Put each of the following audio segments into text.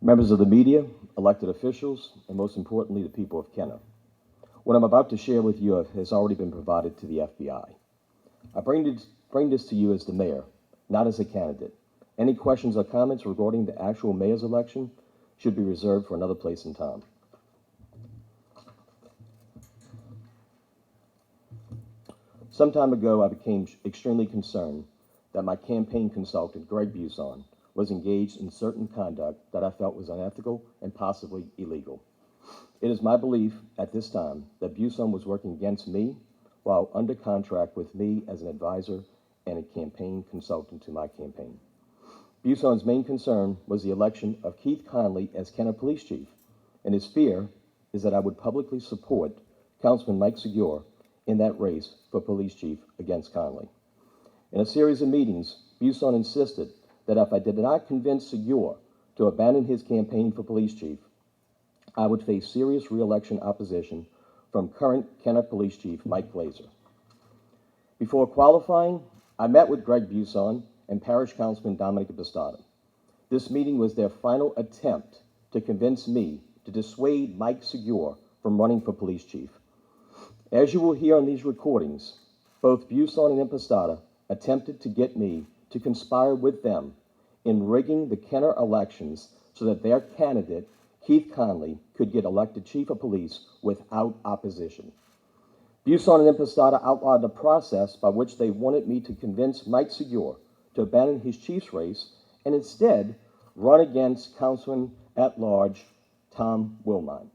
members of the media, elected officials, and most importantly, the people of Kenner. What I'm about to share with you has already been provided to the FBI. I bring this to you as the mayor, not as a candidate. Any questions or comments regarding the actual mayor's election should be reserved for another place and time. Some time ago, I became extremely concerned that my campaign consultant, Greg Zahn, was engaged in certain conduct that I felt was unethical and possibly illegal. It is my belief at this time that Zahn was working against me while under contract with me as an advisor and a campaign consultant to my campaign. Zahn's main concern was the election of Keith Conley as Kenner Police Chief, and his fear is that I would publicly support Councilman Mike Segura in that race for Police Chief against Conley. In a series of meetings, Zahn insisted that if I did not convince Segura to abandon his campaign for Police Chief, I would face serious re-election opposition from current Kenner Police Chief Mike Glazer. Before qualifying, I met with Greg Zahn and Parish Councilman Dominic Impostata. This meeting was their final attempt to convince me to dissuade Mike Segura from running for Police Chief. As you will hear on these recordings, both Zahn and Impostata attempted to get me to conspire with them in rigging the Kenner elections so that their candidate, Keith Conley, could get elected Chief of Police without opposition. Zahn and Impostata outlined a process by which they wanted me to convince Mike Segura to abandon his chief's race and instead run against Councilman at-large Tom Wilmot.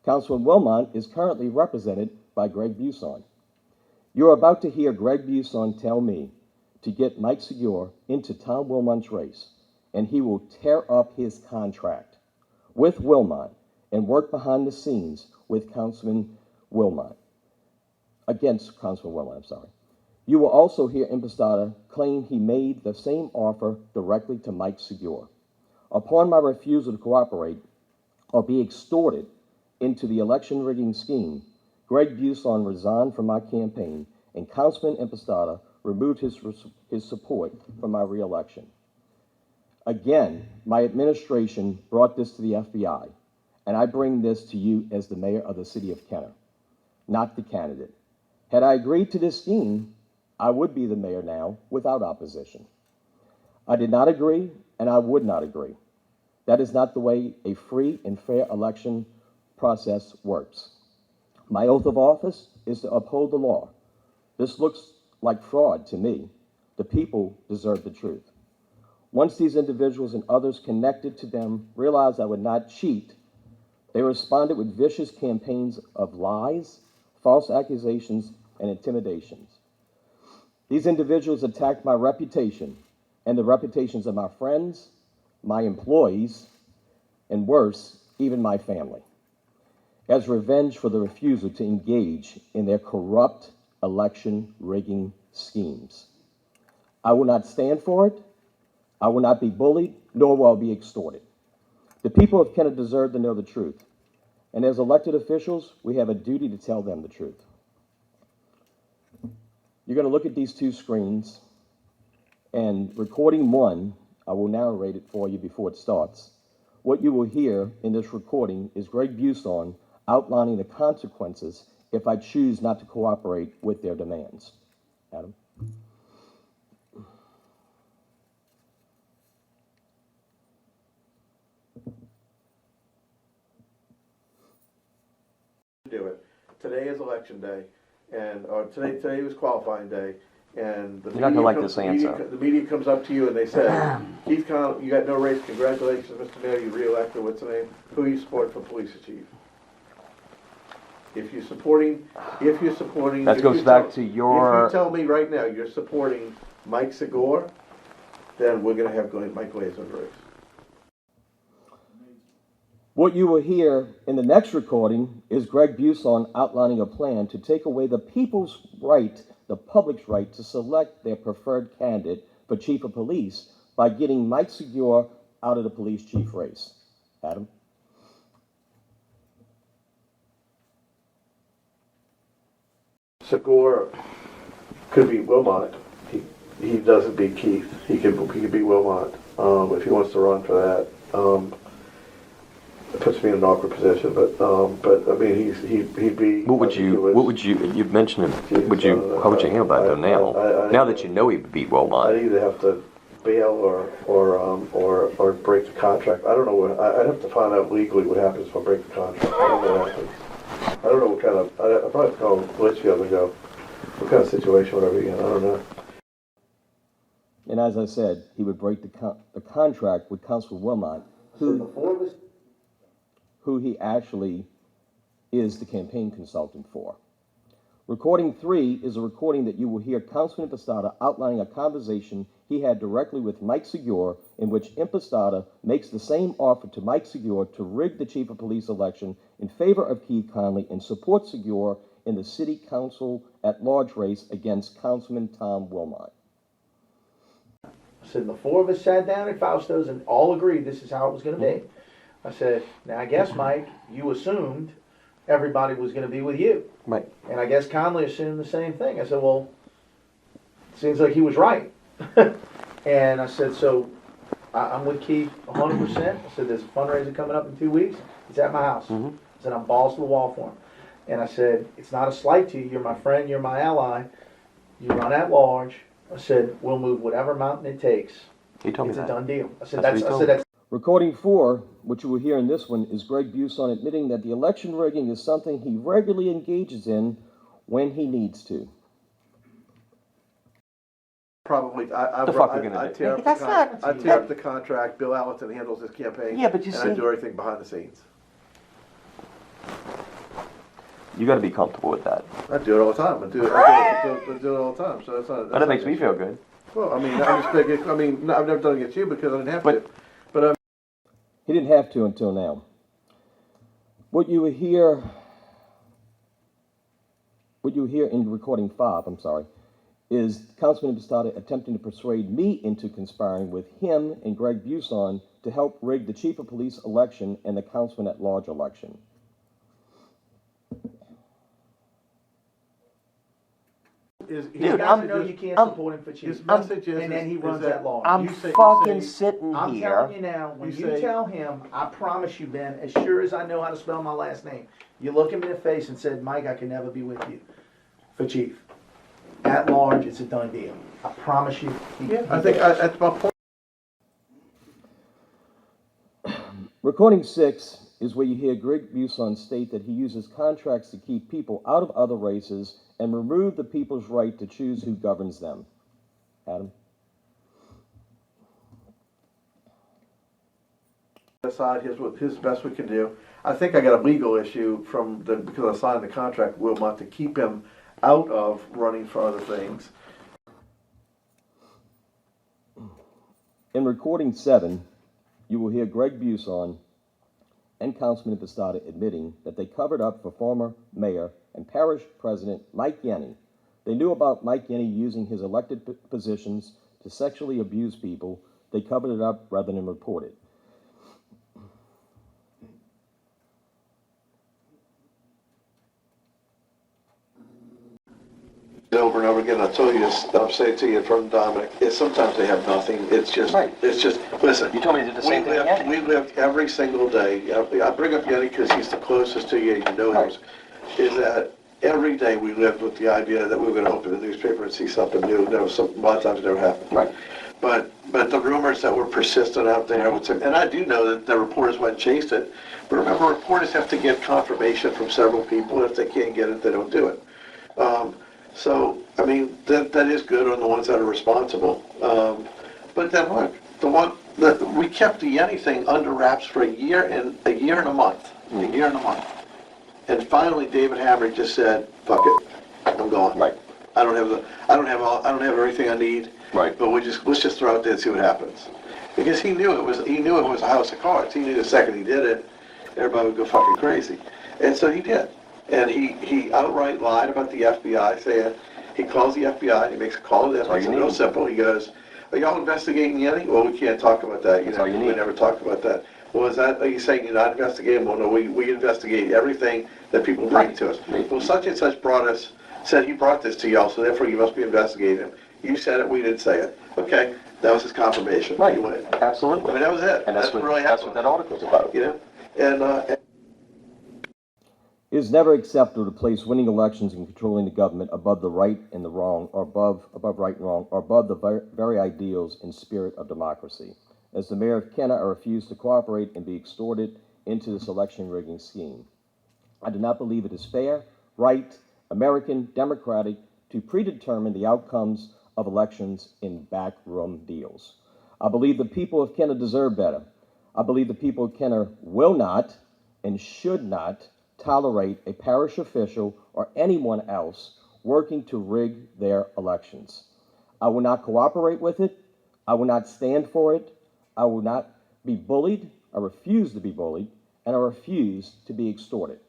Councilman Wilmot is currently represented by Greg Zahn. You're about to hear Greg Zahn tell me to get Mike Segura into Tom Wilmot's race, and he will tear up his contract with Wilmot and work behind the scenes with Councilman Wilmot, against Councilman Wilmot, I'm sorry. You will also hear Impostata claim he made the same offer directly to Mike Segura. Upon my refusal to cooperate or be extorted into the election rigging scheme, Greg Zahn resigned from my campaign, and Councilman Impostata removed his support for my re-election. Again, my administration brought this to the FBI, and I bring this to you as the mayor of the city of Kenner, not the candidate. Had I agreed to this scheme, I would be the mayor now without opposition. I did not agree, and I would not agree. That is not the way a free and fair election process works. My oath of office is to uphold the law. This looks like fraud to me. The people deserve the truth. Once these individuals and others connected to them realized I would not cheat, they responded with vicious campaigns of lies, false accusations, and intimidations. These individuals attacked my reputation and the reputations of my friends, my employees, and worse, even my family, as revenge for the refusal to engage in their corrupt election rigging schemes. I will not stand for it. I will not be bullied, nor will I be extorted. The people of Kenner deserve to know the truth, and as elected officials, we have a duty to tell them the truth. You're going to look at these two screens, and recording one, I will narrate it for you before it starts. What you will hear in this recording is Greg Zahn outlining the consequences if I choose not to cooperate with their demands. Adam? Do it. Today is election day, or today was qualifying day, and the You're not gonna like this answer. The media comes up to you and they say, Keith Conley, you got no race. Congratulations, Mr. Mayor, you re-elected. What's the name? Who you support for police chief? If you're supporting, That goes back to your. If you tell me right now you're supporting Mike Segura, then we're gonna have Mike Glazer in the race. What you will hear in the next recording is Greg Zahn outlining a plan to take away the people's right, the public's right, to select their preferred candidate for chief of police by getting Mike Segura out of the police chief race. Adam? Segura could beat Wilmot. He doesn't beat Keith. He could beat Wilmot if he wants to run for that. puts me in an awkward position, but I mean, he'd be. You've mentioned him, how would you handle that though now? Now that you know he beat Wilmot. I'd either have to bail or break the contract. I don't know what, I'd have to find out legally what happens if I break the contract. I don't know what happens. I don't know what kind of, I'd probably call Litchfield and go, what kind of situation would I be in? I don't know. And as I said, he would break the contract with Councilor Wilmot, who he actually is the campaign consultant for. Recording 3 is a recording that you will hear Councilman Impostata outlining a conversation he had directly with Mike Segura, in which Impostata makes the same offer to Mike Segura to rig the chief of police election in favor of Keith Conley and support Segura in the city council at-large race against Councilman Tom Wilmot. I said, the four of us sat down at Fausto's and all agreed this is how it was going to be. I said, now I guess, Mike, you assumed everybody was going to be with you. Right. And I guess Conley assumed the same thing. I said, well, seems like he was right. And I said, so I'm with Keith 100%. I said, there's a fundraiser coming up in 2 weeks. It's at my house. I said, I'm balls to the wall for him. And I said, it's not a slight to you. You're my friend. You're my ally. You run at large. I said, we'll move whatever mountain it takes. He told me it's that. It's a done deal. I said, that's Recording 4, which you will hear in this one, is Greg Buson admitting that the election rigging is something he regularly engages in when he needs to. Probably, I'd tear up the contract. Bill Allerton handles his campaign. Yeah, but you and see, I do everything behind the scenes. You got to be comfortable with that. I do it all the time. I do it all the time. So that's not. But that makes me feel good. Well, I mean, I've never done it against you because I didn't have to. But he didn't have to until now. What you hear in recording 5, is Councilman Impostata attempting to persuade me into conspiring with him and Greg Buson to help rig the chief of police election and the councilman at large election. He got to know you can't support him for chief. His message is, and then he runs at large. I'm sitting I'm here. telling you now, when you tell him, I promise you, Ben, as sure as I know how to spell my last name, you look him in the face and said, Mike, I can never be with you for chief. At large, it's a done deal. I promise you. I think at my point. Recording 6 is where you hear Greg Buson state that he uses contracts to keep people out of other races and remove the people's right to choose who governs them. Adam? Aside, his best we can do. I think I got a legal issue because I signed the contract with Wilmot to keep him out of running for other things. In recording 7, you will hear Greg Buson and Councilman Impostata admitting that they covered up for former mayor and parish president Mike Yenny. They knew about Mike Yenny using his elected positions to sexually abuse people. They covered it up rather than report it. Over and over again, I told you this, I'm saying to you from Dominic, is sometimes they have nothing. It's just, listen. You told me to do the same thing. We lived every single day. I bring up Yenny because he's the closest to you, you know him. Is that every day we lived with the idea that we were going to open the newspaper and see something new. There was a lot of times it never happened. Right. But the rumors that were persistent out there, and I do know that the reporters went and chased it. But remember, reporters have to get confirmation from several people. If they can't get it, they don't do it. So, I mean, that is good on the ones that are responsible. But then look, we kept the Yenny thing under wraps for a year and a month. And finally, David Hamrick just said, "Fuck it, I'm going. Right. I don't have everything I need. Right. But let's just throw it there and see what happens." Because he knew it was a house of cards. He knew the second he did it, everybody would go fucking crazy, and so he did. And he outright lied about the FBI, saying he calls the FBI and he makes a call to them. It's real simple. He goes, "Are y'all investigating Yenny?" "Well, we can't talk about that. We never talked about that." "Well, are you saying you're not investigating?" "Well, no, we investigate everything that people bring to us." "Well, such and such said he brought this to y'all, so therefore you must be investigating him." "You said it, we didn't say it." Okay, that was his confirmation. Right. He went. Absolutely. I mean, that was it. And that's what really that article's about. You know? And It is never acceptable to place winning elections and controlling the government above the right and the wrong, or above right and wrong, or above the very ideals and spirit of democracy. As the mayor of Kenner, I refuse to cooperate and be extorted into this election rigging scheme. I do not believe it is fair, right, American, democratic to predetermine the outcomes of elections in backroom deals. I believe the people of Kenner deserve better. I believe the people of Kenner will not and should not tolerate a parish official or anyone else working to rig their elections. I will not cooperate with it. I will not stand for it. I will not be bullied. I refuse to be bullied, and I refuse to be extorted.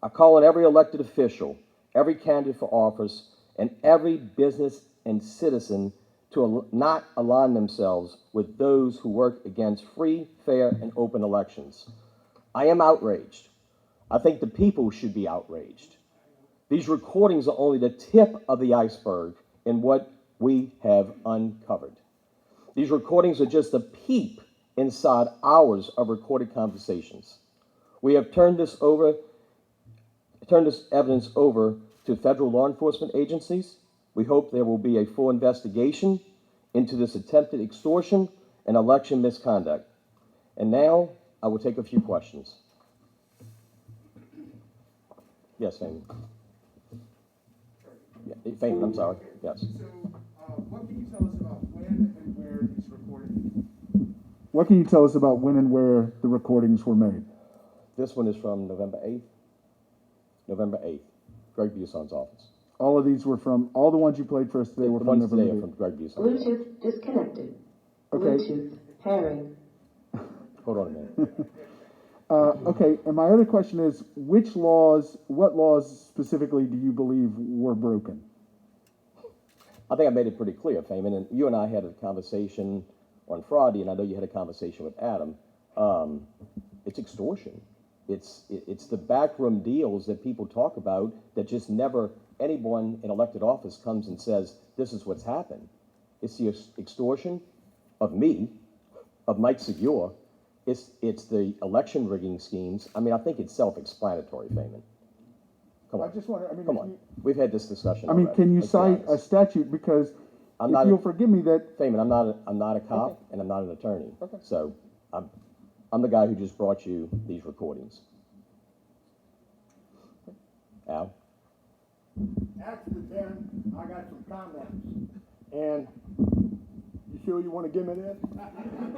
I call on every elected official, every candidate for office, and every business and citizen to not align themselves with those who work against free, fair, and open elections. I am outraged. I think the people should be outraged. These recordings are only the tip of the iceberg in what we have uncovered. These recordings are just a peep inside hours of recorded conversations. We have turned this evidence over to federal law enforcement agencies. We hope there will be a full investigation into this attempted extortion and election misconduct. And now I will take a few questions. Yes, Fabian. Yeah, Fabian, I'm sorry. Yes. So, what can you tell us about when and where these recordings? What can you tell us about when and where the recordings were made? This one is from November 8th. November 8th, Greg Buson's office. All of these were from, all the ones you played for us today were The from ones today November are from Greg Buson's office. Bluetooth disconnected. Okay. Bluetooth pairing. Hold on a minute. Okay, and my other question is, what laws specifically do you believe were broken? I think I made it pretty clear, Feynman, and you and I had a conversation on Friday, and I know you had a conversation with Adam. It's extortion. It's the backroom deals that people talk about that just never anyone in elected office comes and says, this is what's happened. It's the extortion of me, of Mike Segura. It's the election rigging schemes. I mean, I think it's self-explanatory, Feynman. Come on. I just wonder, I mean, Come on. We've had this discussion I mean, already. can you Let's be cite a honest. statute, because I'm if not you'll forgive me that, Feynman, I'm not a cop and I'm not an attorney. Okay. So I'm the guy who just brought you these recordings. Al? Actually, Ben, I got some comments. And you sure you want to give me this?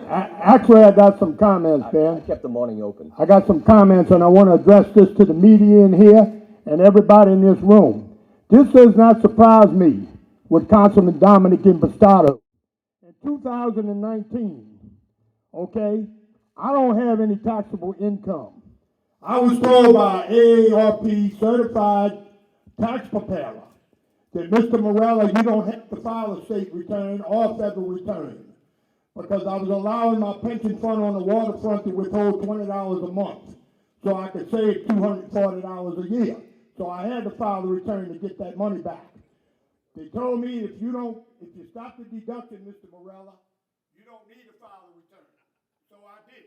Actually, I got some comments, I Ben. kept the morning open. I got some comments, and I want to address this to the media in here and everybody in this room. This does not surprise me with Councilman Dominic Imbastado. In 2019, okay, I don't have any taxable income. I was told by AARP certified tax preparer that Mr. Morella, you don't have to file a state return or a federal return, because I was allowing my pension fund on the waterfront to withhold $20 a month, so I could save $240 a year. So I had to file a return to get that money back. They told me if you stop the deduction, Mr. Morella, you don't need to file a return. So I did.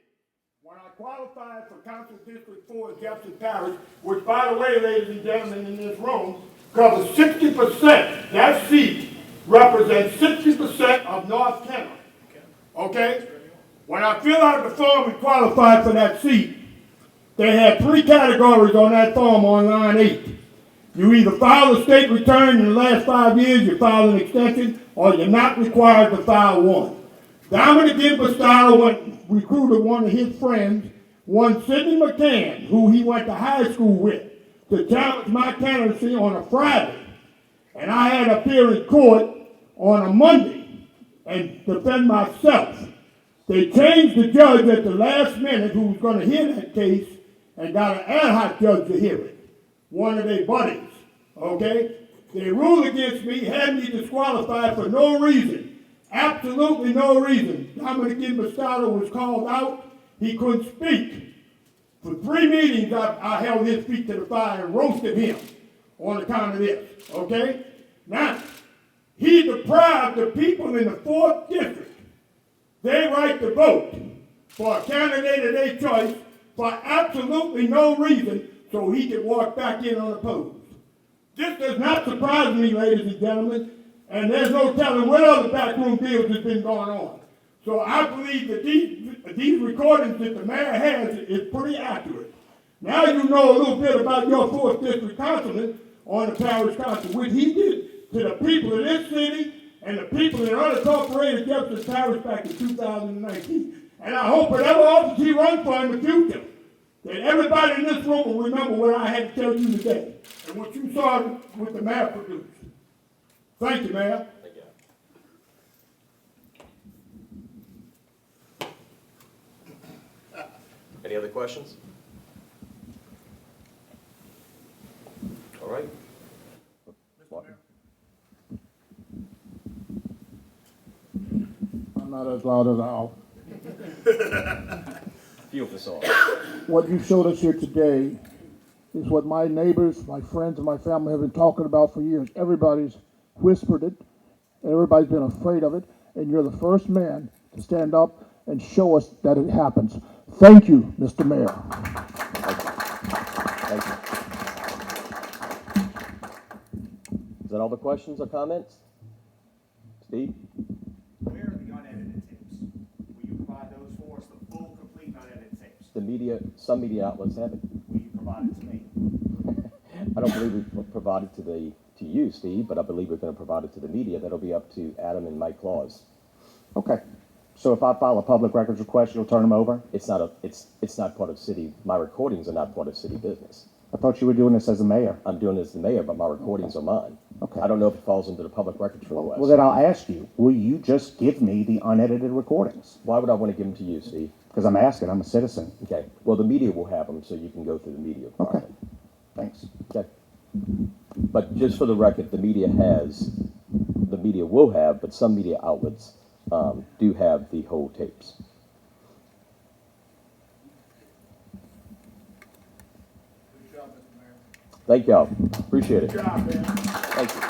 When I qualified for Council District 4 in Jefferson Parish, which, by the way, ladies and gentlemen in this room, covers 60%, that seat represents 60% of North Kenner. Okay? When I filled out the form and qualified for that seat, they had 3 categories on that form on line 8. You either file a state return in the last 5 years, you file an extension, or you're not required to file one. Dominic Imbastado recruited one of his friends, one Sidney McCann, who he went to high school with, to challenge my candidacy on a Friday. And I had to appear in court on a Monday and defend myself. They changed the judge at the last minute who was going to hear that case and got an ad hoc judge to hear it, one of their buddies, okay? They ruled against me, had me disqualified for no reason. Absolutely no reason. Dominic Imbastado was called out. He couldn't speak. For 3 meetings, I held his feet to the fire and roasted him on account of this, okay? Now, he deprived the people in the 4th district their right to vote for a candidate of their choice for absolutely no reason so he could walk back in unopposed. This does not surprise me, ladies and gentlemen, and there's no telling what other backroom deals has been going on. So I believe that these recordings that the mayor has is pretty accurate. Now you know a little bit about your 4th District Councilman on the Parish Council, which he did to the people of this city and the people in unincorporated Jefferson Parish back in 2019. And I hope whatever office he runs for in the future, that everybody in this room will remember what I had to tell you today and what you saw with the mayor produced. Thank you, Mayor. Thank you. Any other questions? All right. I'm not as loud as Al. Few of us are. What you showed us here today is what my neighbors, my friends, and my family have been talking about for years. Everybody's whispered it, everybody's been afraid of it, and you're the first man to stand up and show us that it happens. Thank you, Mr. Mayor. Thank you. Is that all the questions or comments? Steve? Where are the unedited tapes? Will you provide those for us, the full, complete unedited tapes? The media, some media outlets have it. Will you provide it to me? I don't believe we provided to you, Steve, but I believe we're going to provide it to the media. That'll be up to Adam and Mike Claus. Okay. So if I file a public records request, you'll turn them over? It's not part of city. My recordings are not part of city business. I thought you were doing this as a mayor. I'm doing this as the mayor, but my recordings are mine. Okay. I don't know if it falls into the public records request. Well, then I'll ask you, will you just give me the unedited recordings? Why would I want to give them to you, Steve? Because I'm asking, I'm a citizen. Okay. Well, the media will have them, so you can go through the media. Okay. department. Thanks. Okay. But just for the record, the media will have, but some media outlets do have the whole tapes. Good job, Mr. Mayor. Thank y'all. Appreciate it. Good job, man. Thank you.